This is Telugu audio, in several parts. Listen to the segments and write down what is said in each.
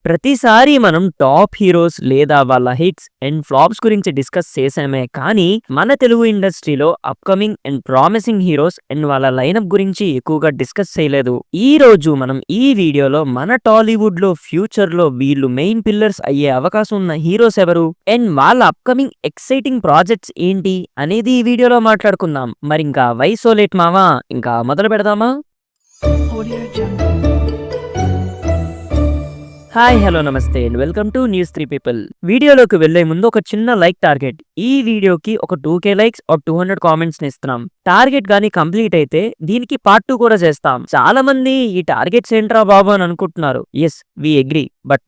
ప్రతిసారి మనం టాప్ హీరోస్ లేదా వాళ్ళ హిట్స్ అండ్ ఫ్లాప్స్ గురించి డిస్కస్ చేసామే కానీ మన తెలుగు ఇండస్ట్రీలో upcoming and promising heroes and వాళ్ళ లైనప్ గురించి ఎక్కువగా డిస్కస్ చేయలేదు. ఈ రోజు మనం ఈ వీడియోలో మన టాలీవుడ్ లో ఫ్యూచర్ లో వీళ్ళు మెయిన్ పిల్లర్స్ అయ్యే అవకాశం ఉన్న హీరోస్ ఎవరు అండ్ వాళ్ళ అప్కమింగ్ ఎక్సైటింగ్ ప్రాజెక్ట్స్ ఏంటి అనేది ఈ వీడియోలో మాట్లాడుకుందాం. మరి ఇంకా వయసు లేట్ మావా, ఇంకా మొదలు పెడదామా? హాయ్ హలో నమస్తే and welcome to news 3 people. వీడియోలోకి వెళ్లే ముందు ఒక చిన్న లైక్ టార్గెట్. ఈ వీడియోకి ఒక 2K లైక్స్ ఆర్ 200 కామెంట్స్ ని ఇస్తున్నాం. టార్గెట్ గానీ కంప్లీట్ అయితే దీనికి పార్ట్ 2 కూడా చేస్తాం. చాలా మంది ఈ టార్గెట్స్ ఏంట్రా బాబు అని అనుకుంటున్నారు. Yes, we agree. బట్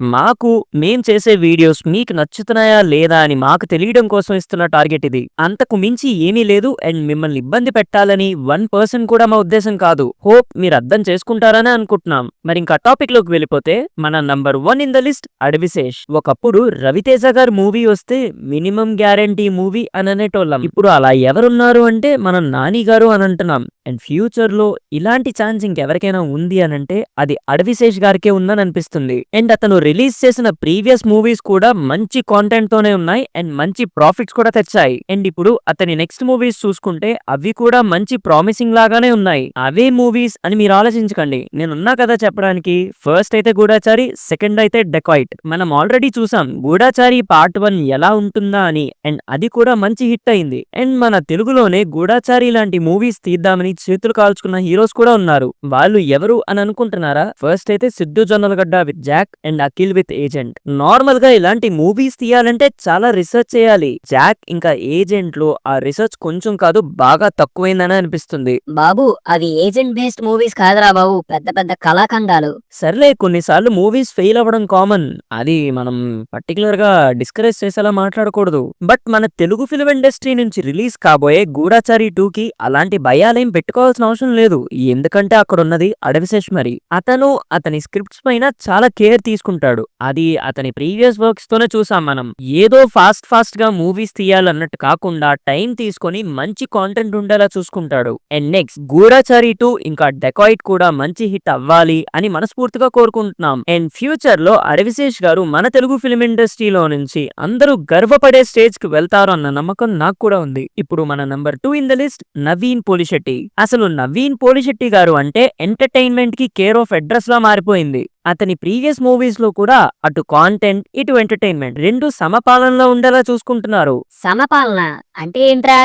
మేం చేసే వీడియోస్ మీకు నచ్చుతున్నాయా లేదా అని మాకు తెలియడం కోసం ఇస్తున్న టార్గెట్ ఇది. అంతకు మించి ఏమీ లేదు అండ్ మిమ్మల్ని ఇబ్బంది పెట్టాలని 1% కూడా మా ఉద్దేశం కాదు. హోప్ మీరు అర్థం చేసుకుంటారని అనుకుంటున్నాం. మరి ఇంకా టాపిక్ లోకి వెళ్ళిపోతే మన number 1 in the list Adivi Sesh. ఒకప్పుడు రవితేజ గారు మూవీ వస్తే మినిమం గ్యారంటీ మూవీ అని అనేటోళ్ళం. ఇప్పుడు అలా ఎవరున్నారు అంటే మనం నాని గారు అని అంటున్నాం. అండ్ ఫ్యూచర్ లో ఇలాంటి ఛాన్స్ ఇంకెవరికైనా ఉంది అనంటే అది అడవిశేష్ గారికే ఉందని అనిపిస్తుంది. అండ్ అతను రిలీజ్ చేసిన ప్రీవియస్ మూవీస్ కూడా మంచి కాంటెంట్ తోనే ఉన్నాయి అండ్ మంచి ప్రాఫిట్స్ కూడా తెచ్చాయి. అండ్ ఇప్పుడు అతని నెక్స్ట్ మూవీస్ చూసుకుంటే అవి కూడా మంచి ప్రామిసింగ్ లాగానే ఉన్నాయి. అవే మూవీస్ అని మీరు ఆలోచించకండి, నేనున్నా కదా చెప్పడానికి. ఫస్ట్ అయితే గూఢాచారి, సెకండ్ అయితే డెకాయిట్. మనం ఆల్రెడీ చూసాం గూఢాచారి పార్ట్ 1 ఎలా ఉంటుందా అని. అండ్ అది కూడా మంచి హిట్ అయింది. అండ్ మన తెలుగులోనే గూఢాచారి లాంటి మూవీస్ తీద్దామని చేతులు కాల్చుకున్న హీరోస్ కూడా ఉన్నారు. వాళ్ళు ఎవరు అని అనుకుంటున్నారా? ఫస్ట్ అయితే Siddhu Jonnalagadda with Jack and Akhil with agent. Normal గా ఇలాంటి మూవీస్ తీయాలంటే చాలా రీసెర్చ్ చేయాలి. జాక్ ఇంకా ఏజెంట్ లో ఆ రీసెర్చ్ కొంచెం కాదు బాగా తక్కువైందని అనిపిస్తుంది. బాబు, అవి ఏజెంట్ బేస్డ్ మూవీస్ కాదురా బాబు, పెద్ద పెద్ద కళాఖండాలు. సర్లే, కొన్నిసార్లు మూవీస్ ఫెయిల్ అవ్వడం కామన్. అది మనం పర్టికులర్ గా డిస్కరేజ్ చేసేలా మాట్లాడకూడదు. బట్ మన తెలుగు ఫిల్మ్ ఇండస్ట్రీ నుంచి రిలీజ్ కాబోయే గూఢాచారి 2 కి అలాంటి భయాలేం పెట్టుకోవాల్సిన అవసరం లేదు. ఎందుకంటే అక్కడ ఉన్నది అడవిశేష్. మరి అతను అతని స్క్రిప్ట్స్ పైన చాలా కేర్ తీసుకుంటాడు. అది అతని ప్రీవియస్ వర్క్స్ తోనే చూసాం మనం. ఏదో ఫాస్ట్ గా మూవీస్ తీయాలన్నట్టు కాకుండా టైం తీసుకొని మంచి కాంటెంట్ ఉండేలా చూసుకుంటాడు. అండ్ నెక్స్ట్ గూఢాచారి 2 ఇంకా డెకాయిట్ కూడా మంచి హిట్ అవ్వాలి అని మనస్ఫూర్తిగా కోరుకుంటున్నాం. అండ్ ఫ్యూచర్ లో అడవిశేష్ గారు మన తెలుగు ఫిల్మ్ ఇండస్ట్రీలో నుంచి అందరూ గర్వపడే స్టేజ్ కి వెళ్తారు అన్న నమ్మకం నాకు కూడా ఉంది. ఇప్పుడు మన number 2 in the list Naveen Polishetty. అసలు నవీన్ పోలిశెట్టి గారు అంటే ఎంటర్టైన్మెంట్ కి కేర్ ఆఫ్ అడ్రస్ లా మారిపోయింది. అతని ప్రీవియస్ మూవీస్ లో కూడా అటు కాంటెంట్ ఇటు ఎంటర్టైన్మెంట్ రెండు సమపాలనలో ఉండేలా చూసుకుంటున్నారు. సమపాలన అంటే ఏంట్రా?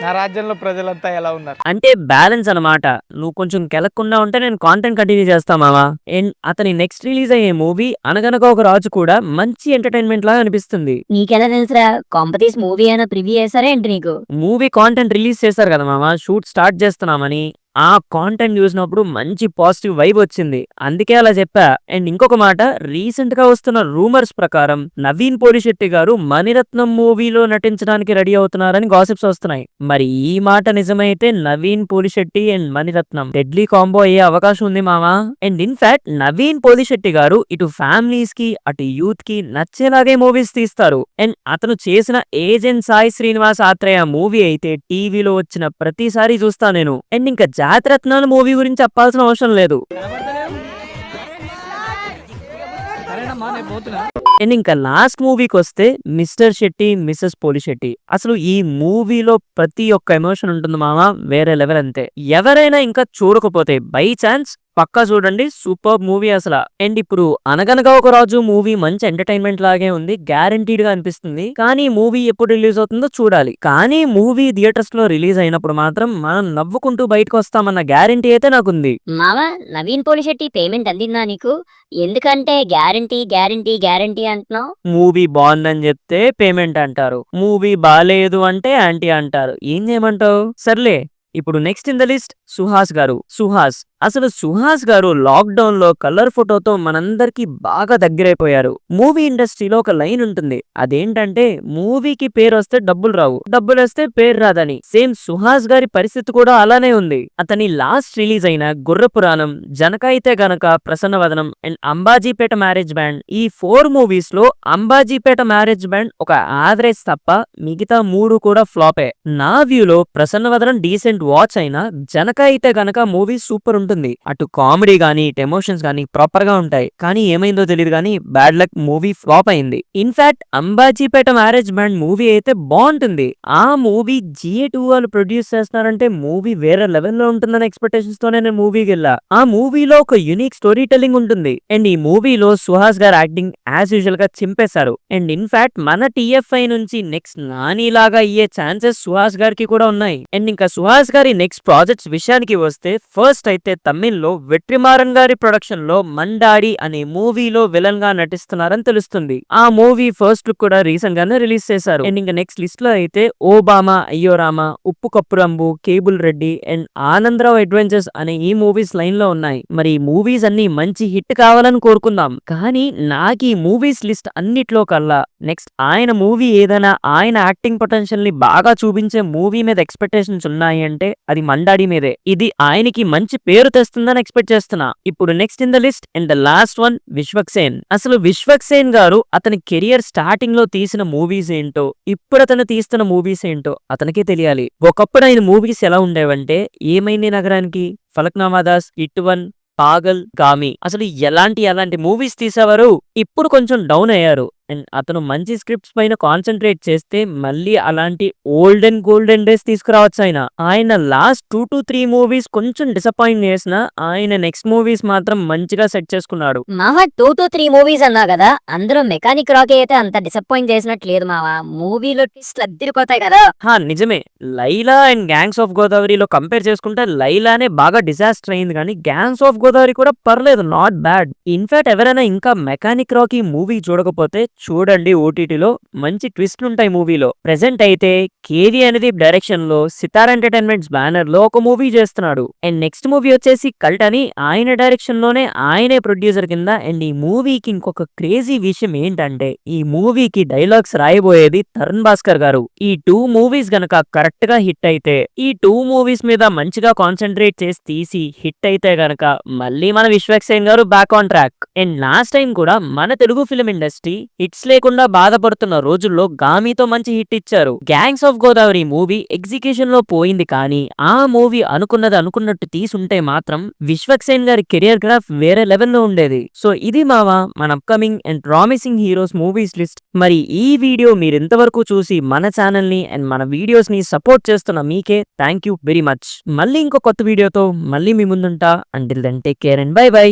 నా రాజ్యంలో ప్రజలంతా ఎలా ఉన్నారు అంటే బ్యాలెన్స్ అన్నమాట. నువ్వు కొంచెం కెలక్కుండా ఉంటే నేను కాంటెంట్ కంటిన్యూ చేస్తా మావా. అండ్ అతని నెక్స్ట్ రిలీజ్ అయ్యే మూవీ అనగనగా ఒక రాజు కూడా మంచి ఎంటర్టైన్మెంట్ లాగా అనిపిస్తుంది. నీకెలా తెలుసురా? కాంపతీస్ మూవీ అయినా ప్రివ్యూ చేశారా ఏంటి నీకు? మూవీ కాంటెంట్ రిలీజ్ చేశారు కదా మామ, షూట్ స్టార్ట్ చేస్తున్నామని. ఆ కాంటెంట్ చూసినప్పుడు మంచి పాజిటివ్ వైబ్ వచ్చింది, అందుకే అలా చెప్పా. అండ్ ఇంకొక మాట, రీసెంట్ గా వస్తున్న రూమర్స్ ప్రకారం నవీన్ పోలిశెట్టి గారు మణిరత్నం మూవీలో నటించడానికి రెడీ అవుతున్నారని గాసిప్స్ వస్తున్నాయి. మరి ఈ మాట నిజమైతే Naveen Polishetty and Mani Ratnam deadly combo అయ్యే అవకాశం ఉంది మామా. అండ్ ఇన్ఫాక్ట్ నవీన్ పోలిశెట్టి గారు ఇటు ఫ్యామిలీస్ కి అటు యూత్ కి నచ్చేలాగే మూవీస్ తీస్తారు. అండ్ అతను చేసిన ఏజెంట్ సాయి శ్రీనివాస్ ఆత్రేయ మూవీ అయితే టీవీలో వచ్చిన ప్రతిసారి చూస్తా నేను. అండ్ ఇంకా జాతరత్నాలు మూవీ గురించి చెప్పాల్సిన అవసరం లేదు. అండ్ ఇంకా లాస్ట్ మూవీకి వస్తే మిస్టర్ శెట్టి మిస్సెస్ పోలిశెట్టి. అసలు ఈ మూవీలో ప్రతి ఒక్క ఎమోషన్ ఉంటుంది మామా, వేరే లెవెల్ అంతే. ఎవరైనా ఇంకా చూడకపోతే బై ఛాన్స్ పక్కా చూడండి, సూపర్ మూవీ అసలు. అండ్ ఇప్పుడు అనగనగా ఒక రాజు మూవీ మంచి ఎంటర్టైన్మెంట్ లాగే ఉంది, గ్యారంటీడ్ గా అనిపిస్తుంది. కానీ మూవీ ఎప్పుడు రిలీజ్ అవుతుందో చూడాలి. కానీ మూవీ థియేటర్స్ లో రిలీజ్ అయినప్పుడు మాత్రం మనం నవ్వుకుంటూ బయటకు వస్తామన్న గ్యారంటీ అయితే నాకుంది. మావా, నవీన్ పోలిశెట్టి పేమెంట్ అందిందా నీకు? ఎందుకంటే గ్యారంటీ గ్యారంటీ గ్యారంటీ అంటున్నావు. మూవీ బాగుందని చెప్తే పేమెంట్ అంటారు, మూవీ బాలేదు అంటే యాంటీ అంటారు. ఏం చేయమంటావు? సర్లే, ఇప్పుడు next in the list Suhas గారు. అసలు సుహాస్ గారు లాక్డౌన్ లో కలర్ ఫోటోతో మనందరికి బాగా దగ్గరైపోయారు. మూవీ ఇండస్ట్రీలో ఒక లైన్ ఉంటుంది, అదేంటంటే మూవీకి పేరు వస్తే డబ్బులు రావు, డబ్బులు వస్తే పేరు రాదని. సేమ్ సుహాస్ గారి పరిస్థితి కూడా అలానే ఉంది. అతని లాస్ట్ రిలీజ్ అయిన గుర్ర పురాణం, జనకైతే గనక, ప్రసన్నవదనం అండ్ అంబాజీపేట మ్యారేజ్ బ్యాండ్, ఈ 4 మూవీస్ లో అంబాజీపేట మ్యారేజ్ బ్యాండ్ ఒక యావరేజ్ తప్ప మిగతా 3 కూడా ఫ్లాపే. నా వ్యూలో ప్రసన్నవదనం డీసెంట్ వాచ్ అయినా జనకైతే గనక మూవీ సూపర్ ఉంటుంది బాగుంటుంది. అటు కామెడీ గానీ ఇటు ఎమోషన్స్ గానీ ప్రాపర్ గా ఉంటాయి. కానీ ఏమైందో తెలియదు కానీ బ్యాడ్ లక్ మూవీ ఫ్లాప్ అయింది. In fact Ambajipeta marriage band movie అయితే బాగుంటుంది. ఆ మూవీ GA2 వాళ్ళు ప్రొడ్యూస్ చేస్తున్నారంటే మూవీ వేరే లెవెల్లో ఉంటుందన్న ఎక్స్పెక్టేషన్స్ తోనే నేను మూవీకి వెళ్ళా. ఆ మూవీలో ఒక యూనిక్ స్టోరీ టెల్లింగ్ ఉంటుంది. అండ్ ఈ మూవీలో సుహాస్ గారు యాక్టింగ్ యాజ్ యూజువల్ గా చింపేశారు. అండ్ ఇన్ఫాక్ట్ మన TFI నుంచి నెక్స్ట్ నాని లాగా అయ్యే ఛాన్సెస్ సుహాస్ గారికి కూడా ఉన్నాయి. అండ్ ఇంకా సుహాస్ గారి నెక్స్ట్ ప్రాజెక్ట్స్ విషయానికి వస్తే ఫస్ట్ అయితే తమిళ్లో వెట్రిమారన్ గారి ప్రొడక్షన్ లో మండాడి అనే మూవీలో విలన్ గా నటిస్తున్నారని తెలుస్తుంది. ఆ మూవీ ఫస్ట్ లుక్ కూడా రీసెంట్ గానే రిలీజ్ చేశారు. అండ్ ఇంకా నెక్స్ట్ లిస్ట్ లో అయితే O Bhama, Ayyo Rama, Uppu Kappurambu, cable Reddy and Anandarao adventures అనే ఈ మూవీస్ లైన్ లో ఉన్నాయి. మరి ఈ మూవీస్ అన్ని మంచి హిట్ కావాలని కోరుకుందాం. కానీ నాకు ఈ మూవీస్ లిస్ట్ అన్నిట్లో కల్లా నెక్స్ట్ ఆయన మూవీ ఏదైనా ఆయన యాక్టింగ్ పొటెన్షియల్ ని బాగా చూపించే మూవీ మీద ఎక్స్పెక్టేషన్స్ ఉన్నాయి అంటే అది మండాడి మీదే. ఇది ఆయనకి మంచి పేరు తెస్తుందని ఎక్స్పెక్ట్ చేస్తున్నా. ఇప్పుడు next in the list and the last one Vishwaksen. అసలు విశ్వక్సేన్ గారు అతని కెరియర్ స్టార్టింగ్ లో తీసిన మూవీస్ ఏంటో ఇప్పుడు అతను తీస్తున్న మూవీస్ ఏంటో అతనికే తెలియాలి. ఒకప్పుడు ఆయన మూవీస్ ఎలా ఉండేవంటే ఏమైంది నగరానికి, ఫలక్నామా దాస్, ఇట్వన్, పాగల్, గామి అసలు ఎలాంటి మూవీస్ తీసేవారు. ఇప్పుడు కొంచెం డౌన్ అయ్యారు. అండ్ అతను మంచి స్క్రిప్ట్స్ పైన కాన్సన్ట్రేట్ చేస్తే మళ్ళీ అలాంటి గోల్డెన్ డేస్ తీసుకురావచ్చు. ఆయన లాస్ట్ 2 to 3 మూవీస్ కొంచెం డిసప్పాయింట్ చేసిన ఆయన నెక్స్ట్ మూవీస్ మాత్రం మంచిగా సెట్ చేసుకున్నాడు. మావా 2 to 3 మూవీస్ అన్నా కదా, అందులో మెకానిక్ రాకీ అయితే అంత డిసప్పాయింట్ చేసినట్లు లేదు మావా. మూవీలో ట్విస్ట్లు అద్దరిపోతాయి కదా. నిజమే, లైలా అండ్ గ్యాంగ్స్ ఆఫ్ గోదావరిలో కంపేర్ చేసుకుంటే లైలానే బాగా డిజాస్టర్ అయింది కానీ గ్యాంగ్స్ ఆఫ్ గోదావరి కూడా పర్లేదు, నాట్ బ్యాడ్. ఇన్ఫాక్ట్ ఎవరైనా ఇంకా మెకానిక్ రాకీ మూవీ చూడకపోతే చూడండి, ఓటీటీలో మంచి ట్విస్ట్ ఉంటాయి మూవీలో. ప్రెసెంట్ అయితే కేవీ అనేది డైరెక్షన్ లో సితార్ ఎంటర్టైన్మెంట్స్ బ్యానర్ లో ఒక మూవీ చేస్తున్నాడు. అండ్ నెక్స్ట్ మూవీ వచ్చేసి కల్ట్ అని ఆయన డైరెక్షన్ లోనే ఆయనే ప్రొడ్యూసర్ కింద. అండ్ ఈ మూవీకి ఇంకొక క్రేజీ విషయం ఏంటంటే ఈ మూవీకి డైలాగ్స్ రాయబోయేది తరుణ్ భాస్కర్ గారు. ఈ 2 మూవీస్ గనక కరెక్ట్ గా హిట్ అయితే, ఈ 2 మూవీస్ మీద మంచిగా కాన్సన్ట్రేట్ చేసి తీసి హిట్ అయితే గనక మళ్ళీ మన విశ్వక్సేన్ గారు back on track. And last time కూడా మన తెలుగు ఫిలిం ఇండస్ట్రీ హిట్స్ లేకుండా బాధపడుతున్న రోజుల్లో గామితో మంచి హిట్ ఇచ్చారు. Gangs of Godavari movie execution లో పోయింది కానీ ఆ మూవీ అనుకున్నది అనుకున్నట్టు తీసుంటే మాత్రం విశ్వక్సేన్ గారి కెరియర్ గ్రాఫ్ వేరే లెవెల్లో ఉండేది. సో ఇది మావా మన upcoming and promising heroes movies list. మరి ఈ వీడియో మీరు ఇంతవరకు చూసి మన ఛానల్ ని అండ్ మన వీడియోస్ ని సపోర్ట్ చేస్తున్న మీకే థ్యాంక్ యూ వెరీ మచ్. మళ్ళీ ఇంకో కొత్త వీడియోతో మళ్ళీ మీ ముందుంటా. Until then take care and bye by.